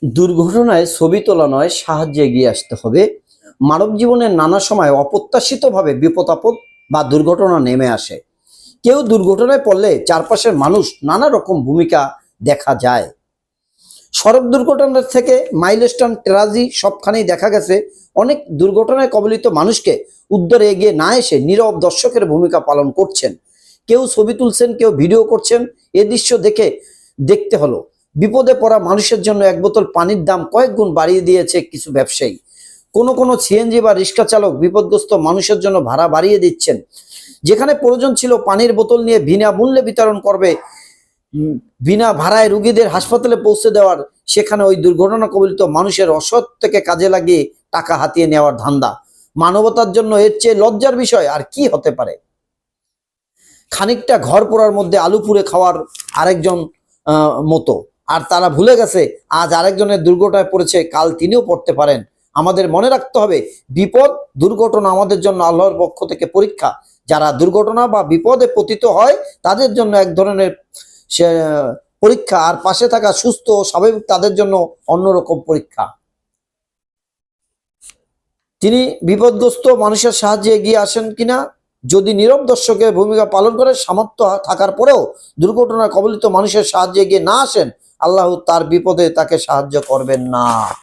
দুর্ঘটনায় ছবি তোলা নয়, সাহায্যে এগিয়ে আসতে হবে। মানব জীবনের নানা সময় অপ্রত্যাশিতভাবে বিপদ আপদ বা দুর্ঘটনা নেমে আসে। কেউ দুর্ঘটনায় পড়লে চারপাশের মানুষ নানা রকম ভূমিকা দেখা যায়। সড়ক দুর্ঘটনার থেকে মাইলস্টোন ট্র্যাজেডি সবখানেই দেখা গেছে অনেক দুর্ঘটনায় কবলিত মানুষকে উদ্ধারে এগিয়ে না এসে নীরব দর্শকের ভূমিকা পালন করছেন। কেউ ছবি তুলছেন, কেউ ভিডিও করছেন। এ দৃশ্য দেখতে হলো বিপদে পড়া মানুষের জন্য এক বোতল পানির দাম কয়েক গুণ বাড়িয়ে দিয়েছে কিছু ব্যবসায়ী। কোনো সিএনজি বা রিক্সা চালক বিপদগ্রস্ত মানুষের জন্য ভাড়া বাড়িয়ে দিচ্ছেন। যেখানে প্রয়োজন ছিল পানির বোতল নিয়ে বিনামূল্যে বিতরণ করবে, বিনা ভাড়ায় রোগীদের হাসপাতালে পৌঁছে দেওয়ার, সেখানে ওই দুর্ঘটনা কবলিত মানুষের অসৎ থেকে কাজে লাগিয়ে টাকা হাতিয়ে নেওয়ার ধান্দা। মানবতার জন্য এর চেয়ে লজ্জার বিষয় আর কি হতে পারে? খানিকটা ঘর পোড়ার মধ্যে আলু পুড়ে খাওয়ার আরেকজন মতো। আর তারা ভুলে গেছে আজ আরেকজনের দুর্ঘটনায় পড়েছে, কাল তিনিও পড়তে পারেন। আমাদের মনে রাখতে হবে, বিপদ দুর্ঘটনা আমাদের জন্য আল্লাহর পক্ষ থেকে পরীক্ষা। যারা দুর্ঘটনা বা বিপদে পতিত হয় তাদের জন্য এক ধরনের পরীক্ষা, আর পাশে থাকা সুস্থ স্বাভাবিক তাদের জন্য অন্যরকম পরীক্ষা। তিনি বিপদগ্রস্ত মানুষের সাহায্যে এগিয়ে আসেন কিনা, যদি নীরব দর্শকের ভূমিকা পালন করে সামর্থ্য থাকার পরেও দুর্ঘটনায় কবলিত মানুষের সাহায্যে এগিয়ে না আসেন, আল্লাহ তার বিপদে তাকে সাহায্য করবেন না।